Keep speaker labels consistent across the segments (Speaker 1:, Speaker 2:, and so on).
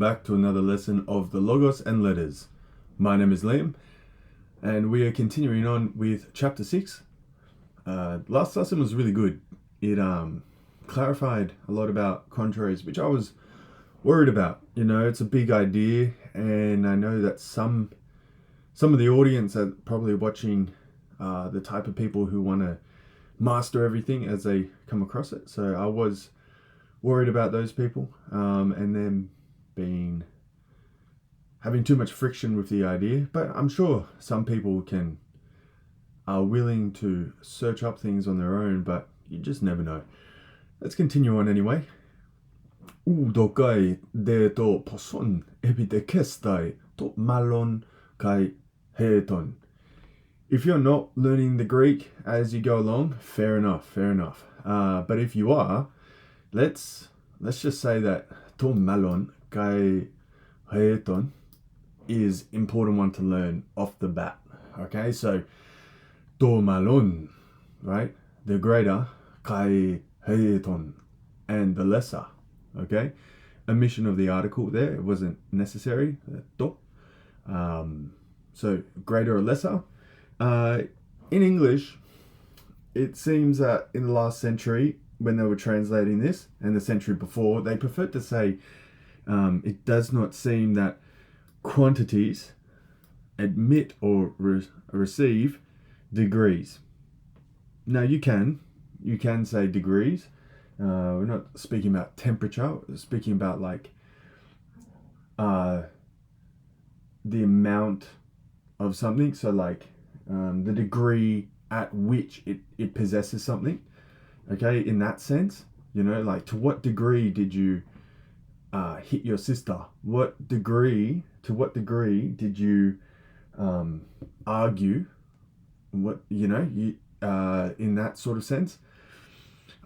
Speaker 1: Back to another lesson of the Logos and Letters. My name is Liam, and we are continuing on with chapter 6. Last lesson was really good. It clarified a lot about contraries, which I was worried about. You know, it's a big idea, and I know that some of the audience are probably watching the type of people who want to master everything as they come across it. So I was worried about those people, and then having too much friction with the idea. But I'm sure some people are willing to search up things on their own, but you just never know. Let's continue on anyway. Udokai de to poson epitekestai to malon kai heton. If you're not learning the Greek as you go along, fair enough. But if you are, let's just say that to malon kai heton is important one to learn off the bat. Okay, so to malon, right? The greater, kai heton, and the lesser. Okay, omission of the article there, it wasn't necessary. To. So greater or lesser. In English, it seems that in the last century, when they were translating this, and the century before, they preferred to say, it does not seem that quantities admit or receive degrees. Now you can say degrees. We're not speaking about temperature. We're speaking about like the amount of something. So like the degree at which it possesses something. Okay, in that sense, you know, like to what degree did you hit your sister? To what degree did you argue? What, you know, in that sort of sense.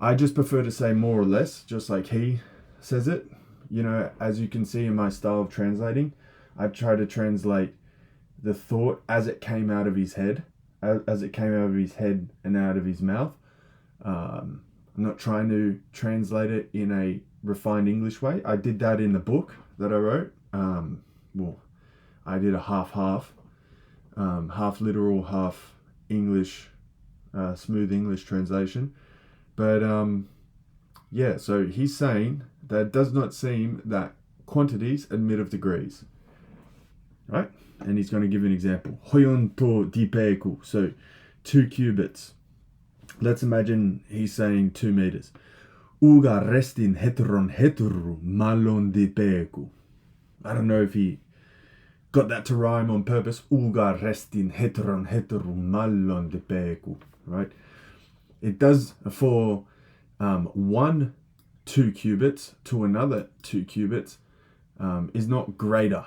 Speaker 1: I just prefer to say more or less, just like he says it. You know, as you can see in my style of translating, I try to translate the thought as it came out of his head, as it came out of his head and out of his mouth. I'm not trying to translate it in a refined English way. I did that in the book that I wrote. Well, I did a half literal, half English, smooth English translation. But yeah, so he's saying that it does not seem that quantities admit of degrees, right? And he's going to give an example. Hoyon to dipeku, so 2 cubits. Let's imagine he's saying 2 meters. Uga restin heteron heteru malon dipeku. I don't know if he got that to rhyme on purpose. Uga restin heteron heteru malon dipeku, right? It does for 1 2 cubits to another 2 cubits is not greater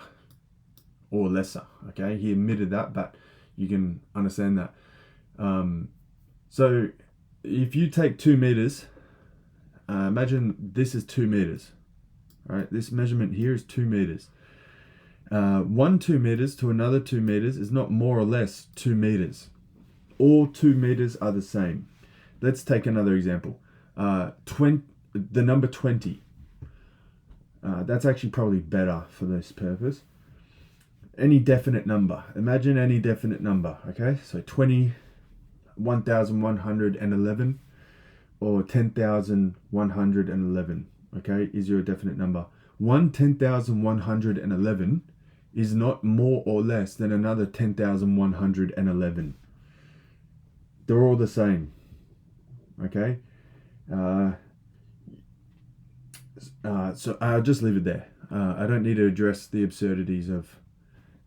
Speaker 1: or lesser. Okay, he admitted that, but you can understand that. So if you take 2 meters, imagine this is 2 meters. Right, this measurement here is 2 meters. 1 2 meters to another 2 meters is not more or less 2 meters. All 2 meters are the same. Let's take another example. The number 20. That's actually probably better for this purpose. Any definite number. Imagine any definite number. Okay, so 20, 1,111, or 10,111. Okay, is your definite number. 10,111 is not more or less than another 10,111. They're all the same. Okay, so I'll just leave it there. I don't need to address the absurdities of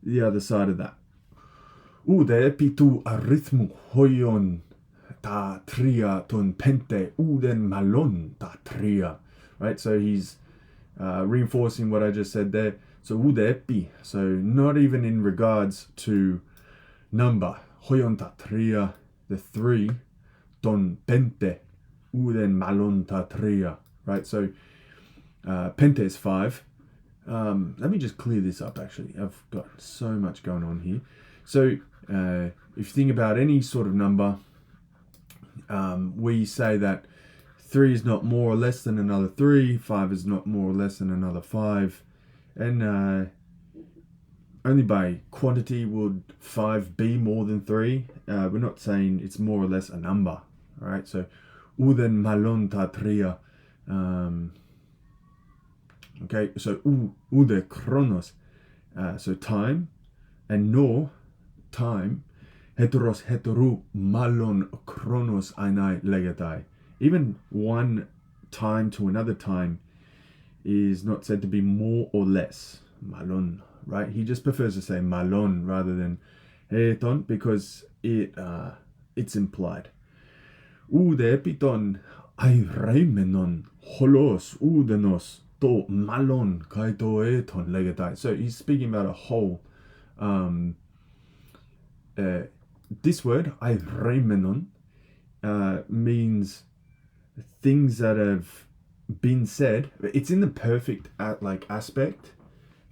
Speaker 1: the other side of that. Ude pitu arithmu hoyon ta tria ton pente uden malon ta tria. Right, so he's reinforcing what I just said there. So ude epi, so not even in regards to number. Hoyon ta tria, the 3. Ton pente uden malon ta tria. Right, so pente is 5. Let me just clear this up. Actually, I've got so much going on here. So if you think about any sort of number, we say that 3 is not more or less than another 3, 5 is not more or less than another 5, And only by quantity would 5 be more than 3. We're not saying it's more or less a number. All right, so uden malon tatria. Okay, so ude chronos. So time, and no time. Heteros heteru malon chronos ainai legatai. Even one time to another time is not said to be more or less. Malon, right? He just prefers to say malon rather than heton because it's implied. Ude epiton airemenon holos udenos to malon kai to eton legatai. So he's speaking about a whole. This word airemenon means things that have been said. It's in the perfect aspect.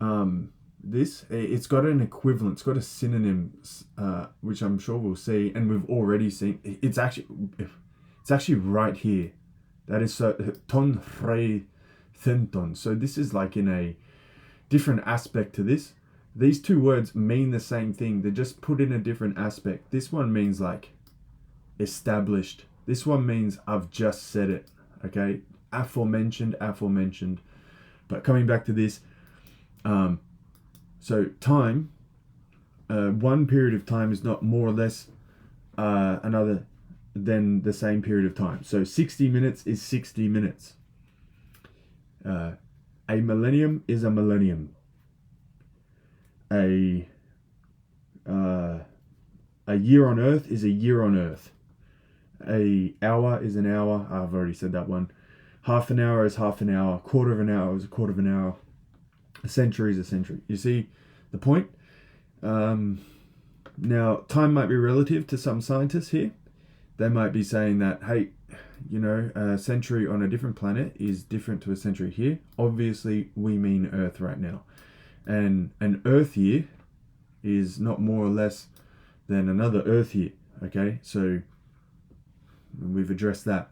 Speaker 1: It's got an equivalent, it's got a synonym, which I'm sure we'll see, and we've already seen. It's actually right here. That is ton rei thenton. So this is like in a different aspect to this. These two words mean the same thing. They're just put in a different aspect. This one means like established. This one means I've just said it. Okay, aforementioned. But coming back to this, so time, one period of time is not more or less another than the same period of time. So 60 minutes is 60 minutes. A millennium is a millennium. A year on Earth is a year on Earth. A hour is an hour. I've already said that one. Half an hour is half an hour. Quarter of an hour is a quarter of an hour. A century is a century. You see the point? Now, time might be relative to some scientists here. They might be saying that, hey, a century on a different planet is different to a century here. Obviously, we mean Earth right now. And an Earth year is not more or less than another Earth year. Okay, so we've addressed that.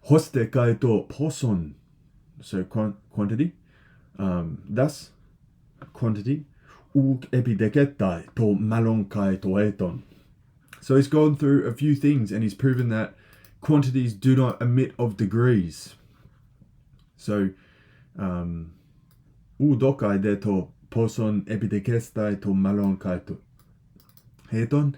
Speaker 1: Hoste kai to poson. So quantity. Thus, quantity. Uk epideketai to malon kai to eton. So he's gone through a few things and he's proven that quantities do not emit of degrees. So, dokai de to poson epidekestai to malon kai to eton,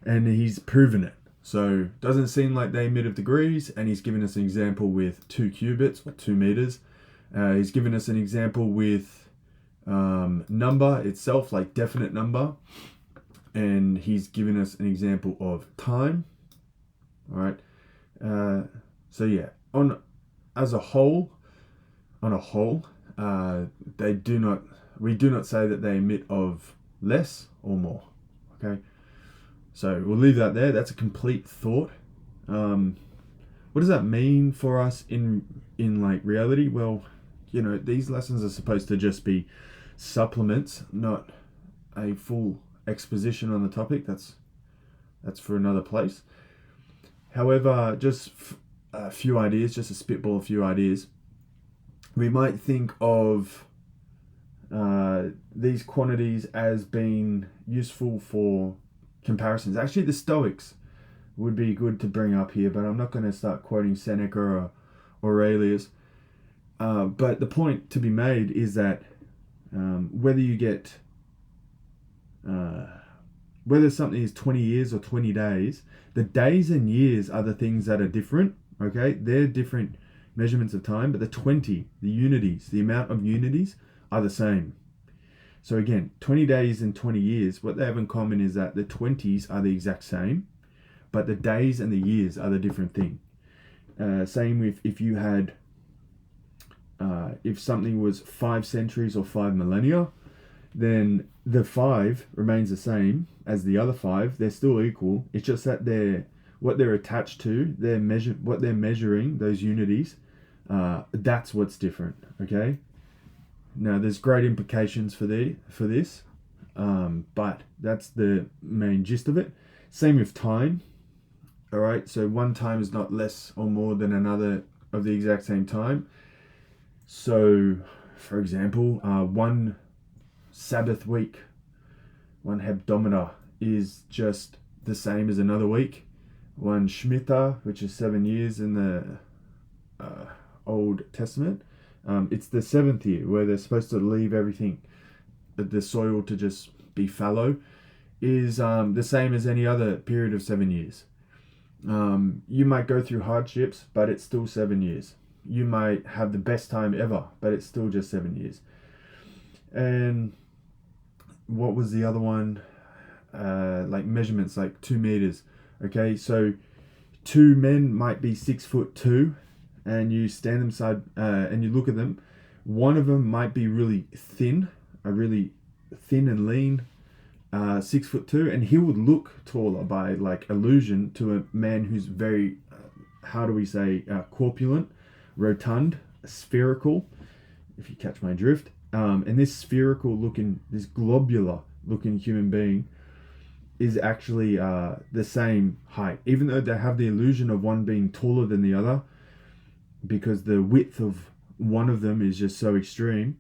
Speaker 1: and he's proven it. So doesn't seem like they emit of degrees, and he's given us an example with 2 cubits or 2 meters. He's given us an example with number itself, like definite number, and he's given us an example of time. All right. So yeah, on a whole, we do not say that they emit of less or more. Okay. So we'll leave that there. That's a complete thought. What does that mean for us in like reality? Well, these lessons are supposed to just be supplements, not a full exposition on the topic. That's for another place. However, just a few ideas, just to spitball a few ideas. We might think of these quantities as being useful for comparisons. Actually, the Stoics would be good to bring up here, but I'm not going to start quoting Seneca or Aurelius. But the point to be made is that whether something is 20 years or 20 days, the days and years are the things that are different. Okay, they're different measurements of time, but the unities, the amount of unities are the same. So again, 20 days and 20 years, what they have in common is that the 20s are the exact same, but the days and the years are the different thing. Same with if you had, if something was 5 centuries or 5 millennia, then the 5 remains the same as the other 5. They're still equal. It's just that what they're attached to, what they're measuring, those unities, that's what's different. Okay. Now, there's great implications for this, but that's the main gist of it. Same with time. All right, so one time is not less or more than another of the exact same time. So for example, one Sabbath week, one hebdomada is just the same as another week. One Shemitah, which is 7 years in the Old Testament, it's the 7th year where they're supposed to leave everything, the soil to just be fallow, is the same as any other period of 7 years. You might go through hardships, but it's still 7 years. You might have the best time ever, but it's still just 7 years. And what was the other one? Like measurements, like 2 meters. Okay, so 2 men might be 6'2", and you stand them side and you look at them. One of them might be really thin and lean, 6'2", and he would look taller by like illusion to a man who's very, corpulent, rotund, spherical, if you catch my drift. And this globular looking human being is actually the same height, even though they have the illusion of one being taller than the other, because the width of one of them is just so extreme.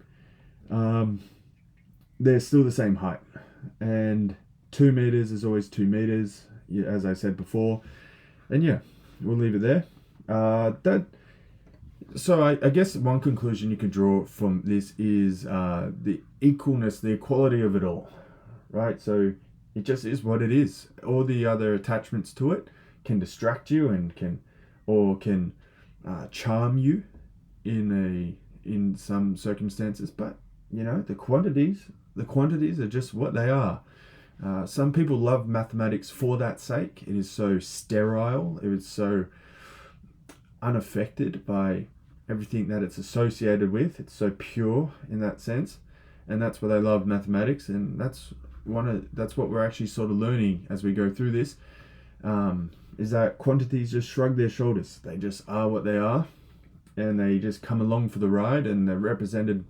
Speaker 1: They're still the same height, and 2 meters is always 2 meters, as I said before. And yeah, we'll leave it there. So I guess one conclusion you could draw from this is the equalness, the equality of it all, right? So it just is what it is. All the other attachments to it can distract you and can charm you in some circumstances, but the quantities are just what they are. Some people love mathematics for that sake. It is so sterile. It is so unaffected by everything that it's associated with. It's so pure in that sense, and that's why they love mathematics. And that's what we're actually sort of learning as we go through this. Is that quantities just shrug their shoulders. They just are what they are, and they just come along for the ride, and they're represented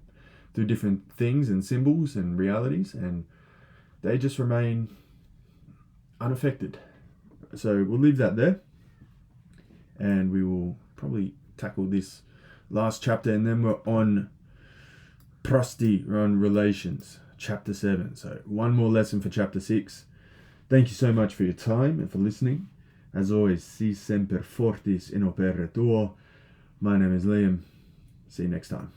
Speaker 1: through different things and symbols and realities, and they just remain unaffected. So we'll leave that there, and we will probably tackle this last chapter, and then we're on prosti, we're on relations, chapter 7. So one more lesson for chapter 6. Thank you so much for your time and for listening. As always, si semper fortis in opere tuo. My name is Liam. See you next time.